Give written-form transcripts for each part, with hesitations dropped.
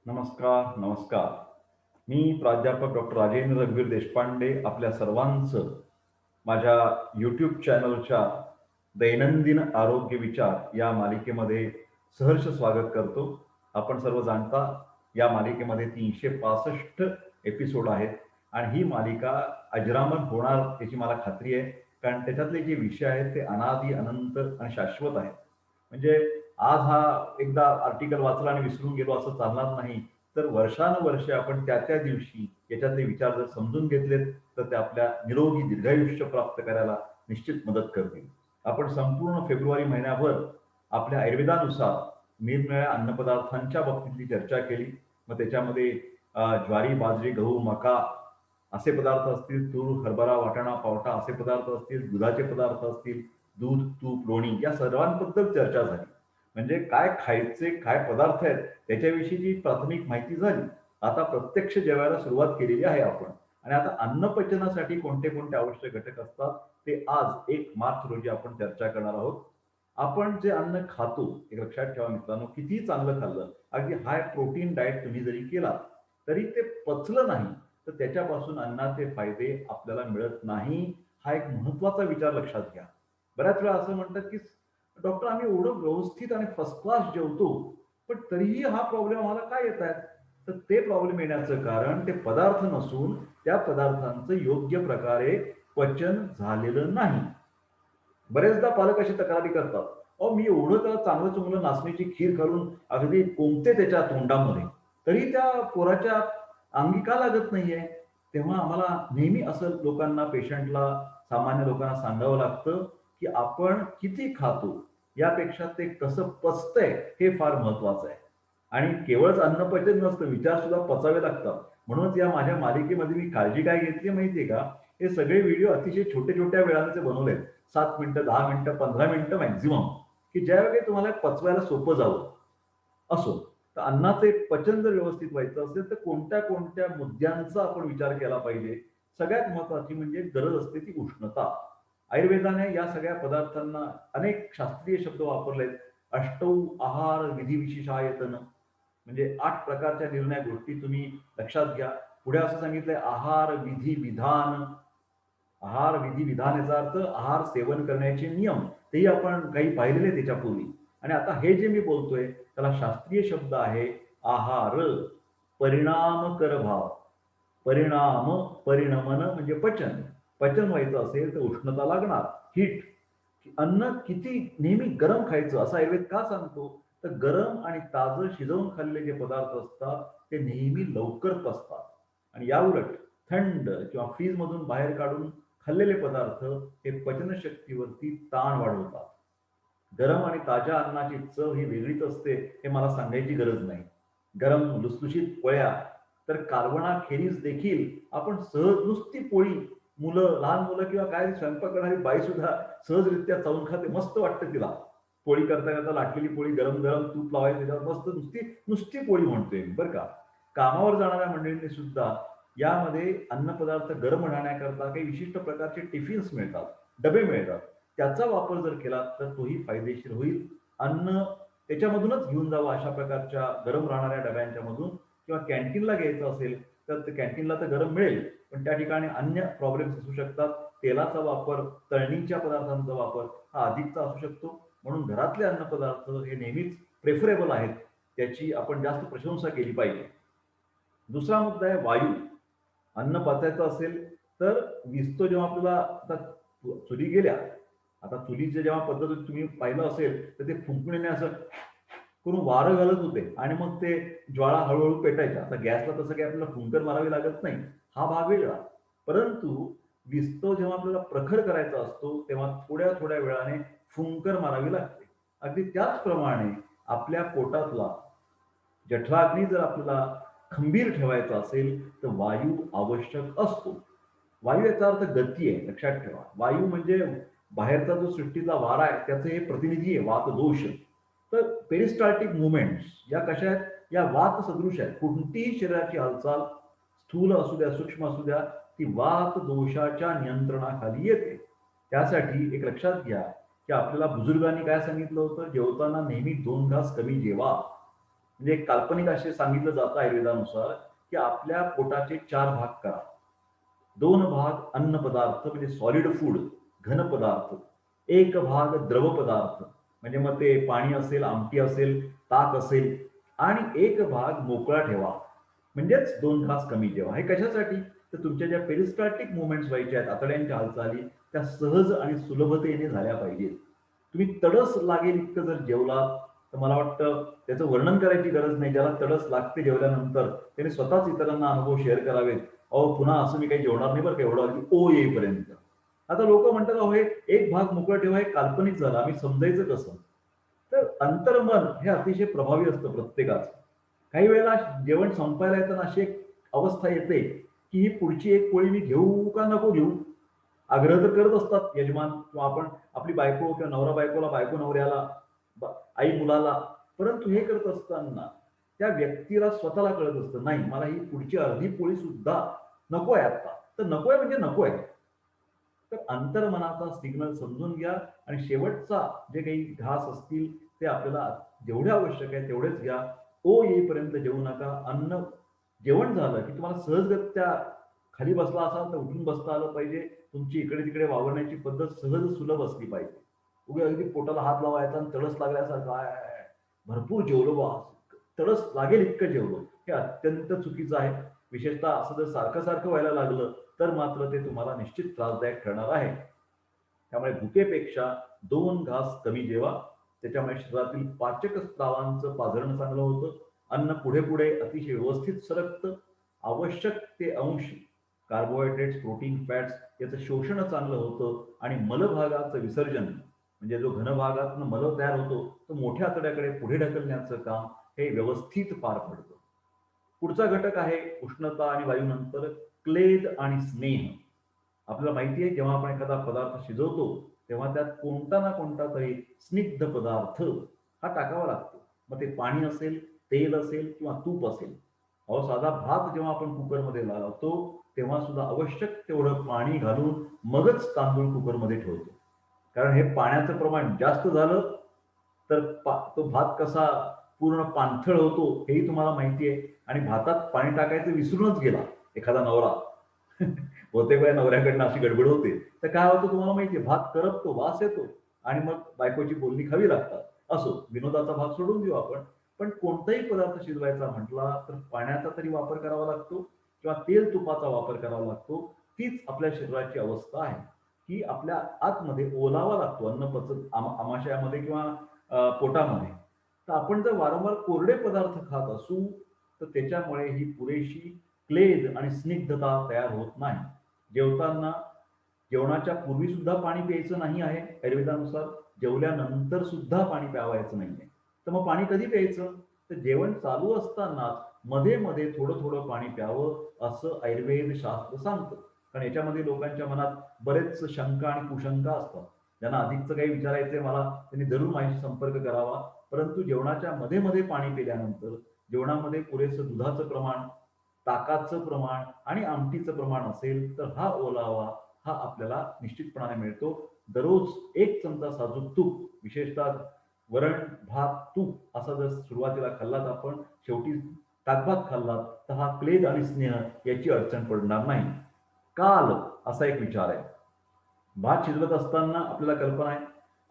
नमस्कार, नमस्कार. मी प्राध्यापक डॉक्टर राजेंद्र रघुवीर देशपांडे आपल्या सर्वांचं माझ्या यूट्यूब चॅनलच्या दैनंदिन आरोग्य विचार या मालिकेमध्ये सहर्ष स्वागत करतो. आपण सर्व जाणता या मालिकेमध्ये 365 एपिसोड आहेत आणि ही मालिका अजरामर होणार याची मला खात्री आहे. कारण त्याच्यातले जे विषय आहेत ते अनादी, अनंत आणि शाश्वत आहेत. म्हणजे आज हा एकदा आर्टिकल वाचला आणि विसरून गेलो असं चालणार नाही. तर वर्षानुवर्षे आपण त्या दिवशी याच्यातले विचार जर समजून घेतलेत तर ते आपल्या निरोगी दीर्घायुष्य प्राप्त करायला निश्चित मदत करतील. आपण संपूर्ण फेब्रुवारी महिन्याभर आपल्या आयुर्वेदानुसार निरनिराळ्या अन्नपदार्थांच्या बाबतीतली चर्चा केली. मग त्याच्यामध्ये ज्वारी, बाजरी, गहू, मका असे पदार्थ असतील, तूर, हरभरा, वाटाणा, पावटा असे पदार्थ असतील, दुधाचे पदार्थ असतील, दूध, तूप, लोणी या सर्वांबद्दल चर्चा झाली. म्हणजे काय खायचे, काय पदार्थ आहेत त्याच्याविषयीची प्राथमिक माहिती झाली. आता प्रत्यक्ष जेवायला सुरुवात केलेली आहे आपण. आणि आता अन्नपचनासाठी कोणते कोणते आवश्यक घटक असतात ते आज 1 मार्च रोजी आपण चर्चा करणार आहोत. आपण जे अन्न खातो, एक लक्षात ठेवा मित्रांनो, कितीही चांगलं खाल्लं, अगदी हाय प्रोटीन डाएट तुम्ही जरी केलात, तरी ते पचलं नाही, तर त्याच्यापासून अन्नाचे फायदे आपल्याला मिळत नाही. हा एक महत्त्वाचा विचार लक्षात घ्या. बऱ्याच वेळा असं म्हणतात, की "डॉक्टर आम्ही एवढं व्यवस्थित आणि फर्स्ट क्लास जेवतो, पण तरीही हा प्रॉब्लेम आम्हाला का येतायत?" तर ते प्रॉब्लेम येण्याचं कारण ते पदार्थ नसून त्या पदार्थांचं योग्य प्रकारे पचन झालेलं नाही. बरेचदा पालक अशी तक्रारी करतात, "अहो मी एवढं त्याला चांगलं-चुंगलं नाचणीची खीर घालून अगदी कोंबते त्याच्या तोंडामध्ये, तरी त्या पोराच्या अंगी का लागत नाहीये?" तेव्हा आम्हाला नेहमी असं लोकांना, पेशंटला, सामान्य लोकांना सांगावं लागतं, की आपण किती खातो यापेक्षा ते कसं पचतंय हे फार महत्वाचं आहे. आणि केवळच अन्नपचन नसतं, विचार सुद्धा पचावे लागतात. म्हणूनच या माझ्या मालिकेमध्ये मी काळजी काय घेतली माहितीये का? हे सगळे व्हिडिओ अतिशय छोट्या-छोट्या वेळांचे बनवलेत. 7 मिनिटं, 10 मिनिटं, 15 मिनिटं मॅक्सिमम, की ज्यावेळी तुम्हाला पचवायला सोपं जावं. असो, तर अन्नाचे पचन जर व्यवस्थित व्हायचं असेल, तर कोणत्या-कोणत्या मुद्द्यांचा आपण विचार केला पाहिजे? सगळ्यात महत्त्वाची म्हणजे गरज असते ती उष्णता. आयुर्वेदाने या सगळ्या पदार्थांना अनेक शास्त्रीय शब्द वापरलेत. अष्टौ आहार विधिविशेषायतन म्हणजे 8 प्रकारच्या निर्णय गोष्टी तुम्ही लक्षात घ्या. पुढे असं सांगितलंय आहार, विधी, विधान. आहार, विधी, विधान याचा अर्थ आहार सेवन करण्याचे नियम. तेही आपण काही पाहिलेले त्याच्यापूर्वी. आणि आता हे जे मी बोलतोय त्याला शास्त्रीय शब्द आहे आहार, परिणामकर भाव. परिणाम, परिणमन म्हणजे पचन. पचन व्हायचं असेल तर उष्णता लागणार, हीट. अन्न किती नेहमी गरम खायचं असं आयुर्वेद का सांगतो? तर गरम आणि ताजं शिजवून खाल्लेले जे पदार्थ असतात ते नेहमी लवकर पचतात. आणि याउलट थंड किंवा फ्रीजमधून बाहेर काढून खाल्लेले पदार्थ हे पचनशक्तीवरती ताण वाढवतात. गरम आणि ताज्या अन्नाची चव ही वेगळीच असते हे मला सांगायची गरज नाही. गरम लुसलुशीत पोळ्या तर कालवणाखेरीज देखील आपण सहज नुसती पोळी, लहान मुलं किंवा काय स्वयंपाक करणारी बाई सुद्धा सहजरित्या चावून खाते. मस्त वाटतं तिला. पोळी करता लाटलेली पोळी गरम-गरम तूप लावायचं त्याच्यावर मस्त नुसती नुसती पोळी म्हणतोय मी बरं का. कामावर जाणाऱ्या मंडळींनी सुद्धा यामध्ये अन्नपदार्थ गरम राहण्याकरता काही विशिष्ट प्रकारचे टिफिन्स मिळतात, डबे मिळतात. त्याचा वापर जर केला तर तोही फायदेशीर होईल. अन्न त्याच्यामधूनच घेऊन जावं अशा प्रकारच्या गरम राहणाऱ्या डब्यांच्या मधून किंवा कॅन्टीनला घ्यायचं असेल तर कॅन्टीनला तर गरम मिळेल, पण त्या ठिकाणी अन्य प्रॉब्लेम्स असू शकतात. तेलाचा वापर, तळणीच्या पदार्थांचा वापर हा अधिकचा असू शकतो. म्हणून घरातले अन्नपदार्थ हे नेहमीच प्रेफरेबल आहेत. त्याची आपण जास्त प्रशंसा केली पाहिजे. दुसरा मुद्दा आहे वायू. अन्न पचायचं असेल तर विस्तो जेव्हा आपल्याला आता चुली गेल्या, आता चुलीची जेव्हा पद्धत होती तुम्ही पाहिलं असेल तर ते फुंकणीने असं करून वारं घालत होते आणि मग ते ज्वाळा हळू पेटायच्या. आता गॅसला तसं काही आपल्याला फुंकर मारावी लागत नाही. हा भाग वेगळा. परंतु विस्तव जेव्हा आपल्याला प्रखर करायचा असतो तेव्हा थोड्या-थोड्या वेळाने फुंकर मारावी लागते. अगदी त्याचप्रमाणे आपल्या पोटातला जठराग्नी जर आपल्याला खंबीर ठेवायचा असेल तर वायू आवश्यक असतो. वायू याचा अर्थ गती आहे, लक्षात ठेवा. वायू म्हणजे बाहेरचा जो सृष्टीचा वारा आहे त्याचं हे प्रतिनिधी आहे, वातदोष. तर पेरिस्टाल्टिक मुव्हमेंट्स या कशा आहेत? या वात सदृश आहेत. कोणतीही शरीराची हालचाल स्थूल असू द्या, सूक्ष्म असू द्या, ती वात दोषाच्या नियंत्रणाखाली येते. त्यासाठी एक लक्षात घ्या, की आपल्याला बुजुर्गांनी काय सांगितलं होतं? जेवताना नेहमी 2 घास कमी जेवा. म्हणजे एक काल्पनिक असे सांगितलं जातं आयुर्वेदानुसार, की आपल्या पोटाचे 4 भाग करा. 2 भाग अन्न पदार्थ म्हणजे सॉलिड फूड, घन पदार्थ. 1 भाग द्रव पदार्थ म्हणजे मग ते पाणी असेल, आमटी असेल, ताक असेल आणि 1 भाग मोकळा ठेवा. म्हणजेच 2 घास कमी जेवा. हे कशासाठी? तर तुमच्या ज्या पेरिस्टाल्टिक मूव्हमेंट्स व्हायच्या आहेत, आतड्यांच्या हालचाली, त्या सहज आणि सुलभतेने झाल्या पाहिजेत. तुम्ही तडस लागेल इतकं जर जेवलात, तर मला वाटतं त्याचं वर्णन करायची गरज नाही. ज्याला तडस लागते जेवल्यानंतर, त्याने स्वतःच इतरांना अनुभव शेअर करावेत. अहो, पुन्हा असं मी काही जेवणार नाही बरं का, एवढं अगदी ओ येईपर्यंत. आता लोकं म्हणतात, अहो हे एक भाग मोकळा ठेवा, हे काल्पनिक झालं. आम्ही समजायचं कसं? तर अंतर्मन हे अतिशय प्रभावी असतं प्रत्येकाचं. काही वेळेला जेवण संपायला येताना अशी एक अवस्था येते, की ही पुढची एक पोळी मी घेऊ का नको घेऊ? आग्रह तर करत असतात यजमान किंवा आपण आपली बायको किंवा नवरा बायकोला, बायको नवऱ्याला, आई मुलाला. परंतु हे करत असताना त्या व्यक्तीला स्वतःला कळत असतं, नाही मला ही पुढची अर्धी पोळी सुद्धा नको आहे आता. तर नको आहे म्हणजे नको आहे. तर अंतर्मनाचा सिग्नल समजून घ्या आणि शेवटचा जे काही घास असतील ते आपल्याला जेवढे आवश्यक आहे तेवढेच घ्या. ओ येईपर्यंत जेवू नका. अन्न जेवण झालं की तुम्हाला सहजगत्या खाली बसला असाल तर उठून बसता आलं पाहिजे. तुमची इकडे-तिकडे वावरण्याची पद्धत सहज सुलभ असली पाहिजे. उगी अगदी पोटाला हात लावायचा आणि तडस लागल्यासारखं आहे, भरपूर जेवलो बा, तडस लागेल इतकं जेवलो. हे अत्यंत चुकीचं आहे. विशेषतः असं जर सारखं-सारखं व्हायला लागलं तर मात्र ते तुम्हाला निश्चित त्रासदायक ठरणार आहे. त्यामुळे भुकेपेक्षा 2 घास कमी जेवा. त्याच्यामुळे शरीरातील पाचक स्त्रावांचं पाझरणं चांगलं होतं. अन्न पुढे-पुढे अतिशय व्यवस्थित सरकतं. आवश्यक ते अंश कार्बोहायड्रेट्स, प्रोटीन, फॅट्स याचं शोषण चांगलं होतं आणि मलभागाचं विसर्जन म्हणजे जो घनभागातनं मल तयार होतो, तो मोठ्या आतड्याकडे पुढे ढकलण्याचं काम हे व्यवस्थित पार पडतं. पुढचा घटक आहे उष्णता आणि वायूनंतर क्लेद आणि स्नेह. आपल्याला माहिती आहे जेव्हा आपण एखादा पदार्थ शिजवतो, तेव्हा त्यात कोणता ना कोणता तरी स्निग्ध पदार्थ हा टाकावा लागतो. मग ते पाणी असेल, तेल असेल किंवा तूप असेल. अहो साधा भात जेव्हा आपण कुकरमध्ये लावतो, तेव्हा सुद्धा आवश्यक तेवढं पाणी घालून मगच तांदूळ कुकरमध्ये ठेवतो. कारण हे पाण्याचं प्रमाण जास्त झालं, तर तो भात कसा पूर्ण पाणथळ होतो हेही तुम्हाला माहिती आहे आणि भातात पाणी टाकायचं विसरूनच गेला एखादा नवरा. बहुतेक वेळा नवऱ्याकडनं अशी गडबड होते. तर काय होतं तुम्हाला माहिती आहे, भात करपतो, वास येतो आणि मग बायकोची बोलणी खावी लागतात. असो, विनोदाचा भाग सोडून देऊ आपण. पण कोणताही पदार्थ शिजवायचा म्हटला, तर पाण्याचा तरी वापर करावा लागतो किंवा तेल तुपाचा वापर करावा लागतो. तीच आपल्या शरीराची अवस्था आहे, की आपल्या आतमध्ये ओलावा लागतो अन्न पचत आमाशयामध्ये किंवा पोटामध्ये. तर आपण जर वारंवार कोरडे पदार्थ खात असू, तर त्याच्यामुळे ही पुरेशी क्लेद आणि स्निग्धता तयार होत नाही. जेवताना जेवणाच्या पूर्वी सुद्धा पाणी प्यायचं नाही आहे आयुर्वेदानुसार. जेवल्यानंतर सुद्धा पाणी प्यावायचं नाहीये. तर मग पाणी कधी प्यायचं? तर जेवण चालू असतानाच मध्ये-मध्ये थोडं-थोडं पाणी प्यावं असं आयुर्वेद शास्त्र सांगतं. कारण याच्यामध्ये लोकांच्या मनात बरेच शंका आणि कुशंका असतात. ज्यांना अधिकचं काही विचारायचंय मला, त्यांनी जरूर माझ्याशी संपर्क करावा. परंतु जेवणाच्या मध्ये-मध्ये पाणी पिल्यानंतर जेवणामध्ये पुरेसं दुधाचं प्रमाण, ताकाचं प्रमाण आणि आमटीचं प्रमाण असेल, तर हा ओलावा हा आपल्याला निश्चितपणाने मिळतो. दररोज 1 चमचा साजूक तूप, विशेषतः वरण, भात, तूप असा जर सुरुवातीला खाल्लात आपण, शेवटी ताकभात खाल्लात, तर हा क्लेद आणि स्नेह याची अडचण पडणार नाही. काल असा एक विचार आहे. भात शिजवत असताना आपल्याला कल्पना आहे,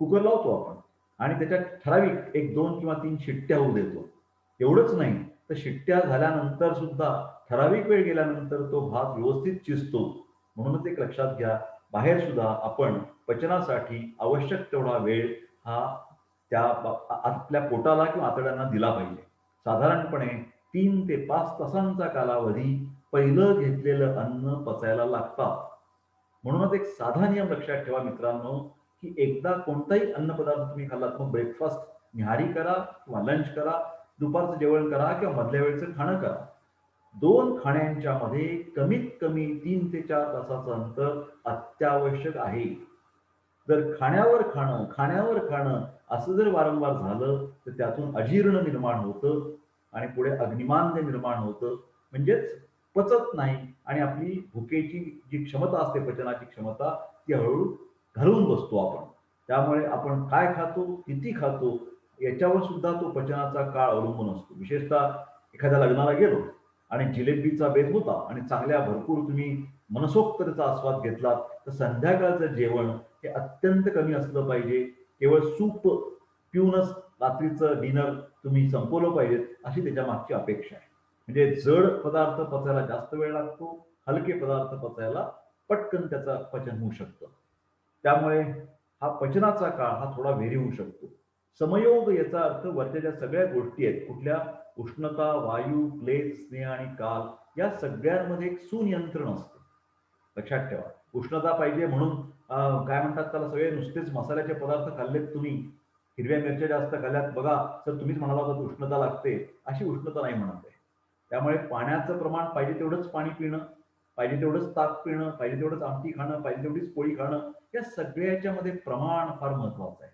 कुकर लावतो आपण आणि त्याच्यात ठराविक 1, 2 किंवा 3 शिट्ट्या होऊ देतो. एवढंच नाही, तर शिट्ट्या झाल्यानंतर सुद्धा ठराविक वेळ गेल्यानंतर तो भात व्यवस्थित शिजतो. म्हणूनच एक लक्षात घ्या, बाहेर सुद्धा आपण पचनासाठी आवश्यक तेवढा वेळ हा त्या आपल्या पोटाला किंवा आतड्यांना दिला पाहिजे. साधारणपणे 3 ते 5 तासांचा कालावधी पहिलं घेतलेलं अन्न पचायला लागतात. म्हणूनच एक साधा नियम लक्षात ठेवा मित्रांनो, की एकदा कोणताही अन्नपदार्थ तुम्ही खाल्लात, मग ब्रेकफास्ट न्याहारी करा किंवा लंच करा, दुपारचं जेवण करा किंवा मधल्या वेळचं खाणं करा. 2 खाण्यांच्या मध्ये कमीत कमी 3 ते 4 तासाचं अंतर अत्यावश्यक आहे. जर खाण्यावर खाणं असं जर वारंवार झालं, तर त्यातून अजीर्ण निर्माण होतं आणि पुढे अग्निमांद्य निर्माण होतं. म्हणजेच पचत नाही आणि आपली भुकेची जी क्षमता असते, पचनाची क्षमता, ती हळू घालवून बसतो आपण. त्यामुळे आपण काय खातो, किती खातो याच्यावर सुद्धा तो पचनाचा काळ अवलंबून असतो. विशेषतः एखाद्या लग्नाला गेलो आणि जिलेबीचा बेत होता आणि चांगल्या भरपूर तुम्ही मनसोक्त त्याचा आस्वाद घेतलात, तर संध्याकाळचं जेवण हे अत्यंत कमी असलं पाहिजे. केवळ सूप पिऊनच रात्रीचं डिनर तुम्ही संपवलं पाहिजेत, अशी त्याच्या मागची अपेक्षा आहे. म्हणजे जड पदार्थ पचायला जास्त वेळ लागतो, हलके पदार्थ पचायला पटकन त्याचं पचन होऊ शकतं. त्यामुळे हा पचनाचा काळ हा थोडा व्हेरी होऊ शकतो. समयोग याचा अर्थ वरच्या ज्या सगळ्या गोष्टी आहेत, कुठल्या उष्णता, वायू, क्लेश, स्नेह आणि काल या सगळ्यांमध्ये एक सुनियंत्रण असतं. लक्षात ठेवा. उष्णता पाहिजे म्हणून काय म्हणतात त्याला, सगळे नुसतेच मसाल्याचे पदार्थ खाल्लेत तुम्ही, हिरव्या मिरच्या जास्त खाल्ल्यात, बघा सर तुम्हीच म्हणाला होता उष्णता लागते, अशी उष्णता नाही म्हणत आहे. त्यामुळे पाण्याचं प्रमाण पाहिजे तेवढंच पाणी पिणं, पाहिजे तेवढंच ताक पिणं, पाहिजे तेवढंच आमटी खाणं, पाहिजे तेवढीच पोळी खाणं, या सगळ्याच्यामध्ये प्रमाण फार महत्वाचं आहे.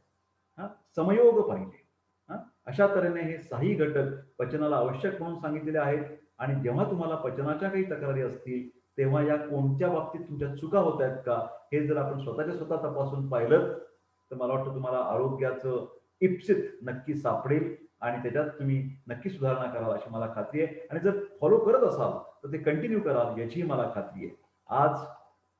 हां, समयोग पाहिजे. हां, अशा तऱ्हेने हे 6ही घटक पचनाला आवश्यक म्हणून सांगितलेले आहेत आणि जेव्हा तुम्हाला पचनाच्या काही तक्रारी असतील, तेव्हा या कोणत्या बाबतीत तुमच्या चुका होत आहेत का, हे जर आपण स्वतःच्या स्वतः तपासून पाहिलंत, तर मला वाटतं तुम्हाला आरोग्याचं इप्सित नक्की सापडेल आणि त्याच्यात तुम्ही नक्की सुधारणा कराल अशी मला खात्री आहे. आणि जर फॉलो करत असाल, तर ते कंटिन्यू कराल याचीही मला खात्री आहे. आज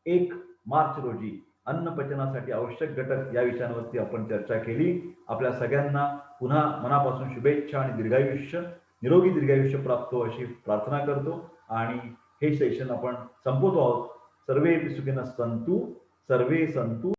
1 मार्च रोजी अन्नपचनासाठी आवश्यक घटक या विषयांवरती आपण चर्चा केली. आपल्या सगळ्यांना पुन्हा मनापासून शुभेच्छा आणि दीर्घायुष्य, निरोगी दीर्घायुष्य प्राप्त हो अशी प्रार्थना करतो आणि हे सेशन आपण संपवतो आहोत. सर्वे सुखिनः सन्तु, सर्वे सन्तु